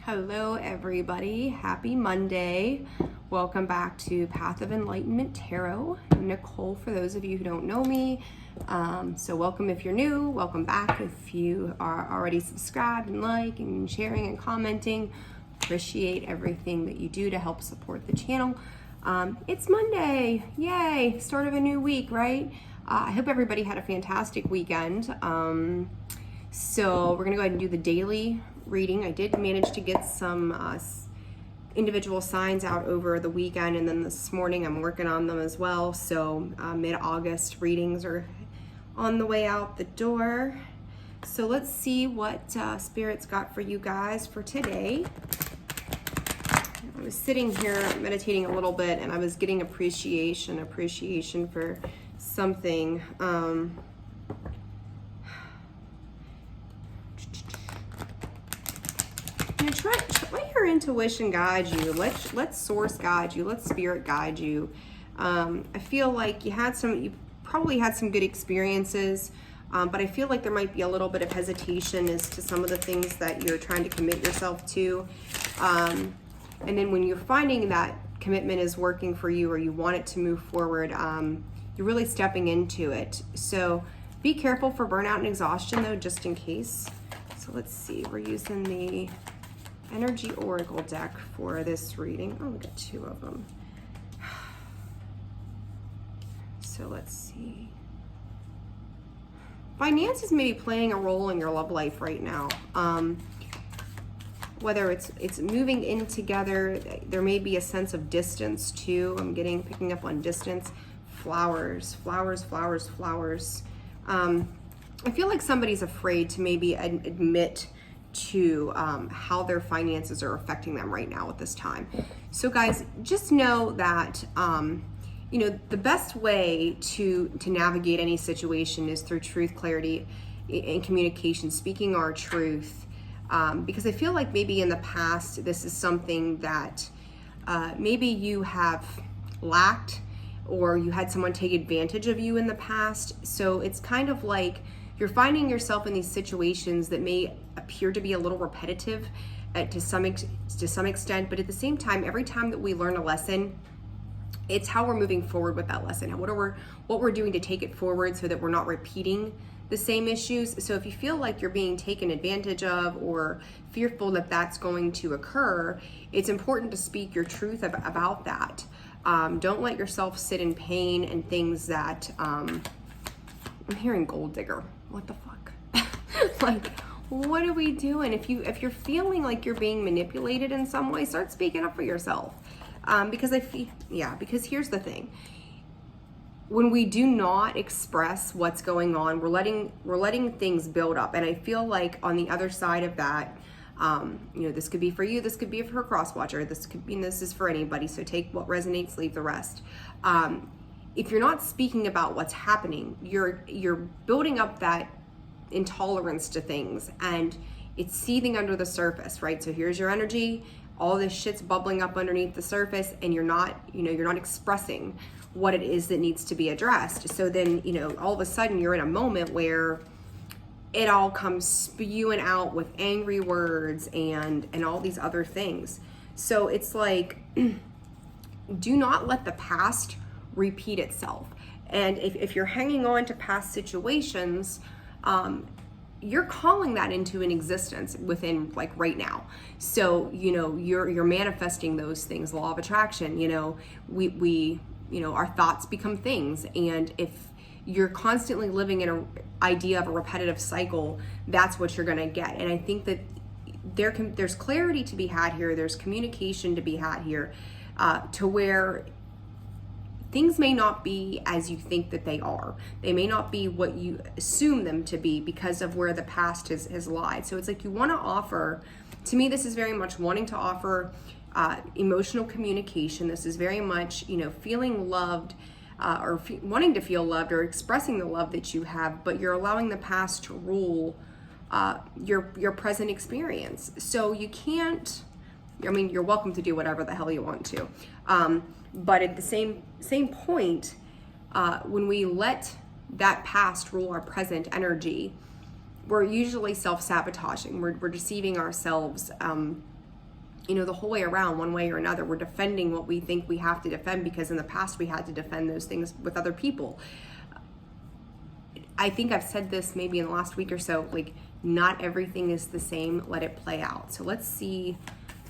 Hello everybody, happy Monday. Welcome back to Path of Enlightenment Tarot. I'm Nicole, for those of you who don't know me. So welcome if you're new, welcome back if you are already subscribed and liking and sharing and commenting. Appreciate everything that you do to help support the channel. It's Monday, yay, start of a new week, right? I hope everybody had a fantastic weekend. So we're gonna go ahead and do the daily reading. I did manage to get some individual signs out over the weekend, and then this morning I'm working on them as well. So mid-August readings are on the way out the door. So let's see what Spirit's got for you guys for today. I was sitting here meditating a little bit, and I was getting appreciation for something. Let your intuition guide you. Let source guide you. Let spirit guide you. I feel like you probably had some good experiences, but I feel like there might be a little bit of hesitation as to some of the things that you're trying to commit yourself to. And then when you're finding that commitment is working for you, or you want it to move forward, you're really stepping into it. So be careful for burnout and exhaustion, though, just in case. So let's see. We're using the Energy Oracle deck for this reading. Oh, we got two of them. So let's see. Finances may be playing a role in your love life right now. Whether it's moving in together, there may be a sense of distance too. I'm picking up on distance. Flowers. I feel like somebody's afraid to maybe admit to how their finances are affecting them right now at this time. So guys, just know that the best way to navigate any situation is through truth, clarity, and communication, speaking our truth. Because I feel like maybe in the past, this is something that maybe you have lacked, or you had someone take advantage of you in the past. So it's kind of like you're finding yourself in these situations that may appear to be a little repetitive to some extent, but at the same time, every time that we learn a lesson, it's how we're moving forward with that lesson. What we're doing to take it forward so that we're not repeating the same issues. So if you feel like you're being taken advantage of, or fearful that that's going to occur, it's important to speak your truth about that. Don't let yourself sit in pain and things that, I'm hearing gold digger. What the fuck? Like, what are we doing? If you're feeling like you're being manipulated in some way, start speaking up for yourself. Because here's the thing. When we do not express what's going on, we're letting things build up. And I feel like on the other side of that, this could be for you, this could be for a cross-watcher, this is for anybody. So take what resonates, leave the rest. If you're not speaking about what's happening, you're building up that intolerance to things, and it's seething under the surface, right? So here's your energy, all this shit's bubbling up underneath the surface, and you're not expressing what it is that needs to be addressed. So then, all of a sudden you're in a moment where it all comes spewing out with angry words and all these other things. So it's like, do not let the past repeat itself. And if you're hanging on to past situations, you're calling that into an existence within, like, right now. So you're manifesting those things. Law of attraction. We our thoughts become things, and if you're constantly living in an idea of a repetitive cycle, that's what you're going to get. And I think that there's clarity to be had here. There's communication to be had here, to where things may not be as you think that they are. They may not be what you assume them to be because of where the past has lied. So it's like you want to offer, to me, this is very much wanting to offer emotional communication. This is very much, feeling loved, or wanting to feel loved, or expressing the love that you have, but you're allowing the past to rule your present experience. So you can't, you're welcome to do whatever the hell you want to. But at the same point, when we let that past rule our present energy, we're usually self-sabotaging. We're deceiving ourselves the whole way around, one way or another. We're defending what we think we have to defend because in the past we had to defend those things with other people. I think I've said this maybe in the last week or so, like, not everything is the same. Let it play out. So let's see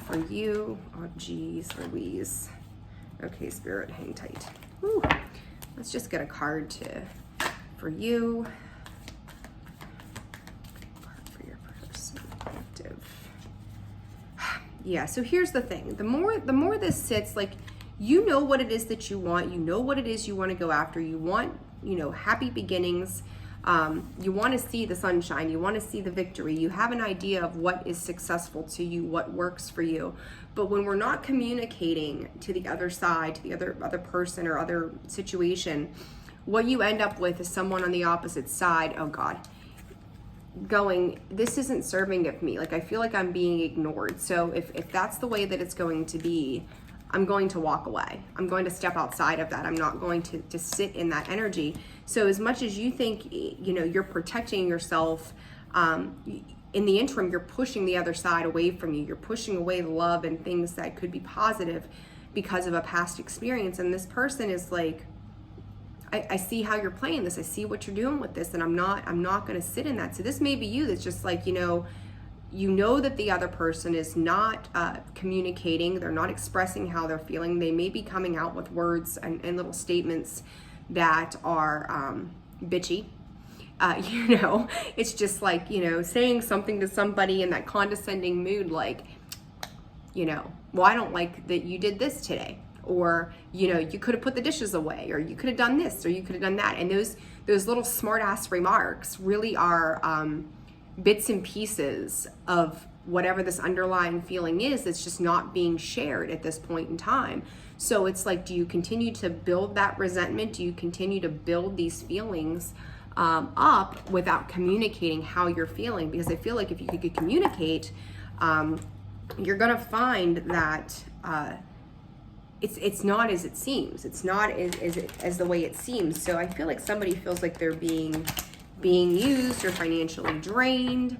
for you. Oh, geez, Louise. Okay, Spirit, hang tight. Whew. Let's just get a card for you. Card for your person, collective. Yeah, so here's the thing. The more this sits, like, you know what it is that you want. You know what it is you want to go after. You want, happy beginnings. You want to see the sunshine. You want to see the victory. You have an idea of what is successful to you, what works for you. But when we're not communicating to the other side, to the other person or other situation, what you end up with is someone on the opposite side, oh God, going, this isn't serving of me. Like, I feel like I'm being ignored. So if that's the way that it's going to be, I'm going to walk away. I'm going to step outside of that. I'm not going to sit in that energy. So as much as you think, you're protecting yourself, in the interim, you're pushing the other side away from you. You're pushing away love and things that could be positive because of a past experience. And this person is like, I see how you're playing this. I see what you're doing with this, and I'm not going to sit in that. So this may be you that's just like, that the other person is not communicating. They're not expressing how they're feeling. They may be coming out with words and little statements that are bitchy. It's just like, saying something to somebody in that condescending mood, like, well, I don't like that you did this today. Or, you could have put the dishes away, or you could have done this, or you could have done that. And those little smart ass remarks really are bits and pieces of whatever this underlying feeling is that's just not being shared at this point in time. So it's like, do you continue to build that resentment? Do you continue to build these feelings up without communicating how you're feeling? Because I feel like if you could communicate, you're gonna find that it's not as it seems. It's not as the way it seems. So I feel like somebody feels like they're being used or financially drained.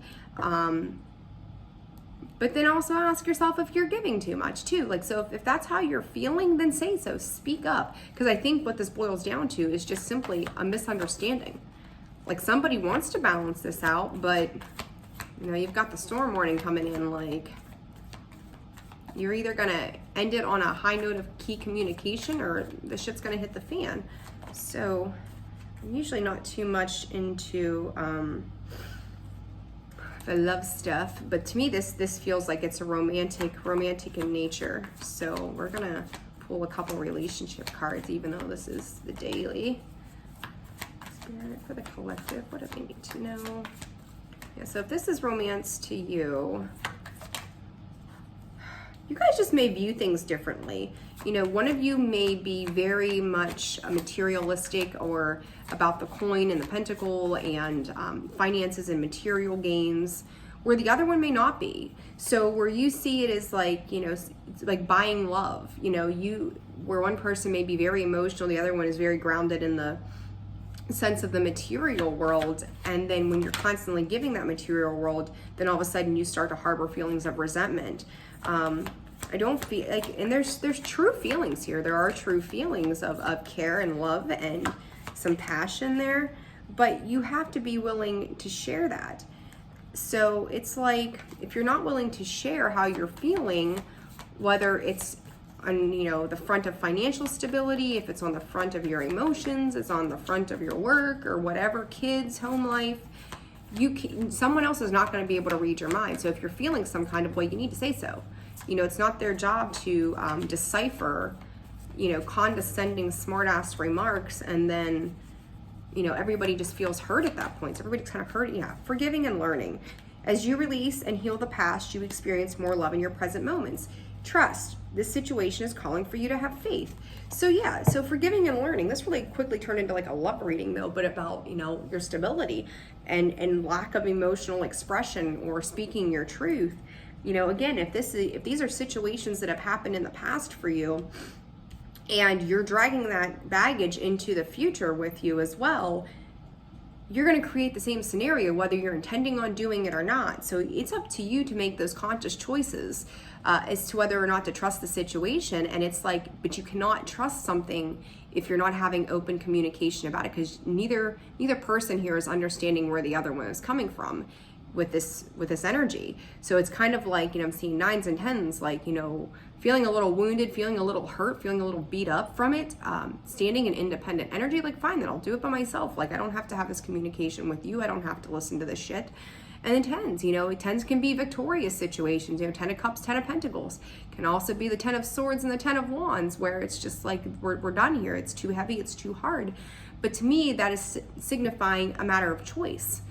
But then also ask yourself if you're giving too much too. Like, so if that's how you're feeling, then say so. Speak up. Because I think what this boils down to is just simply a misunderstanding. Like, somebody wants to balance this out, but you've got the storm warning coming in. Like, you're either gonna end it on a high note of key communication, or the shit's gonna hit the fan. So I'm usually not too much into the love stuff, but to me this feels like it's a romantic in nature. So we're gonna pull a couple relationship cards, even though this is the daily. Spirit for the collective, what do they need to know? Yeah, so if this is romance to you, you guys just may view things differently. One of you may be very much materialistic, or about the coin and the pentacle and finances and material gains, where the other one may not be. So where you see it as like, it's like buying love, where one person may be very emotional, the other one is very grounded in the sense of the material world. And then when you're constantly giving that material world, then all of a sudden you start to harbor feelings of resentment. I don't feel like, and there's true feelings here. There are true feelings of care and love and some passion there, but you have to be willing to share that. So it's like, if you're not willing to share how you're feeling, whether it's on, the front of financial stability, if it's on the front of your emotions, it's on the front of your work or whatever, kids, home life, someone else is not going to be able to read your mind. So if you're feeling some kind of way, you need to say so. It's not their job to decipher, condescending smartass remarks, and then, everybody just feels hurt at that point. So everybody's kind of hurt. Yeah, forgiving and learning. As you release and heal the past, you experience more love in your present moments. Trust. This situation is calling for you to have faith. So yeah, so forgiving and learning. This really quickly turned into like a love reading though, but about, your stability and lack of emotional expression or speaking your truth. Again, if these are situations that have happened in the past for you, and you're dragging that baggage into the future with you as well, you're going to create the same scenario whether you're intending on doing it or not. So it's up to you to make those conscious choices as to whether or not to trust the situation. And it's like, but you cannot trust something if you're not having open communication about it, because neither person here is understanding where the other one is coming from with this energy. So it's kind of like, I'm seeing 9s and 10s, like, feeling a little wounded, feeling a little hurt, feeling a little beat up from it, standing in independent energy, like, fine, then I'll do it by myself. Like, I don't have to have this communication with you. I don't have to listen to this shit. And then 10s, 10s can be victorious situations, 10 of Cups, 10 of Pentacles. Can also be the 10 of Swords and the 10 of Wands, where it's just like, we're done here. It's too heavy, it's too hard. But to me, that is signifying a matter of choice.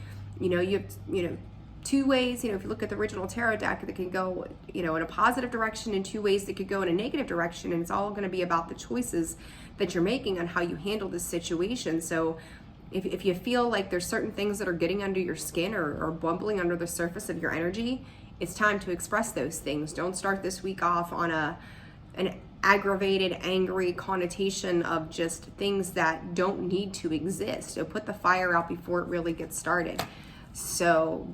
You have, two ways, if you look at the original tarot deck, that can go, in a positive direction, and two ways that could go in a negative direction. And it's all going to be about the choices that you're making on how you handle this situation. So if you feel like there's certain things that are getting under your skin or bubbling under the surface of your energy, it's time to express those things. Don't start this week off on an aggravated, angry connotation of just things that don't need to exist. So put the fire out before it really gets started. So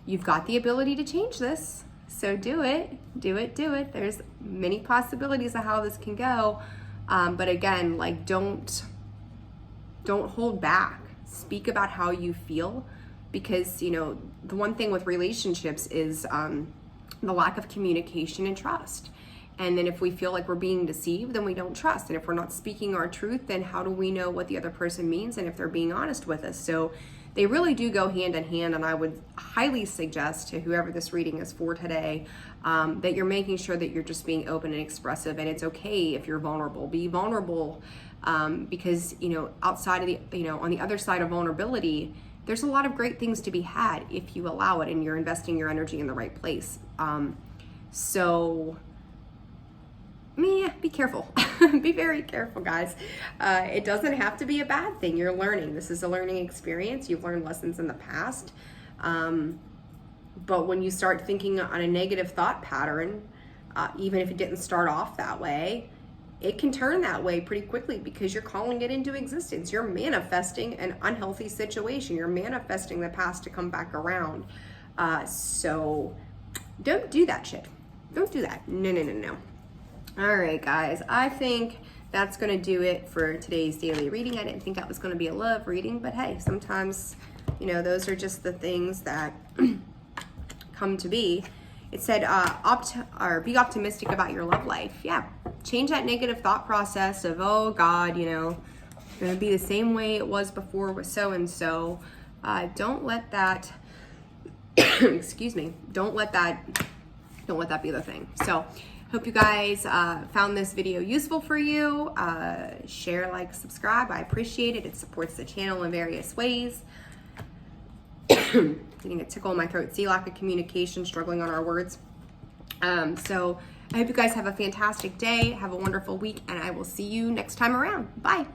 you've got the ability to change this. So do it. There's many possibilities of how this can go. But again, like, don't hold back. Speak about how you feel, because, the one thing with relationships is the lack of communication and trust. And then if we feel like we're being deceived, then we don't trust. And if we're not speaking our truth, then how do we know what the other person means and if they're being honest with us? So they really do go hand in hand, and I would highly suggest to whoever this reading is for today that you're making sure that you're just being open and expressive, and it's okay if you're vulnerable. Be vulnerable because, outside of the, on the other side of vulnerability, there's a lot of great things to be had if you allow it and you're investing your energy in the right place. So be careful. Be very careful, guys. It doesn't have to be a bad thing. You're learning. This is a learning experience. You've learned lessons in the past. But when you start thinking on a negative thought pattern, even if it didn't start off that way, it can turn that way pretty quickly because you're calling it into existence. You're manifesting an unhealthy situation. You're manifesting the past to come back around. So don't do that shit. Don't do that. No. All right, guys, I think that's going to do it for today's daily reading. I didn't think that was going to be a love reading, but hey, sometimes, those are just the things that come to be. It said, be optimistic about your love life. Yeah, change that negative thought process of, oh God, it's going to be the same way it was before with so-and-so. Don't let that, excuse me, don't let that be the thing. So, hope you guys found this video useful for you. Share, like, subscribe. I appreciate it. It supports the channel in various ways. Getting a tickle in my throat. See, lack of communication, struggling on our words. So I hope you guys have a fantastic day. Have a wonderful week, and I will see you next time around. Bye.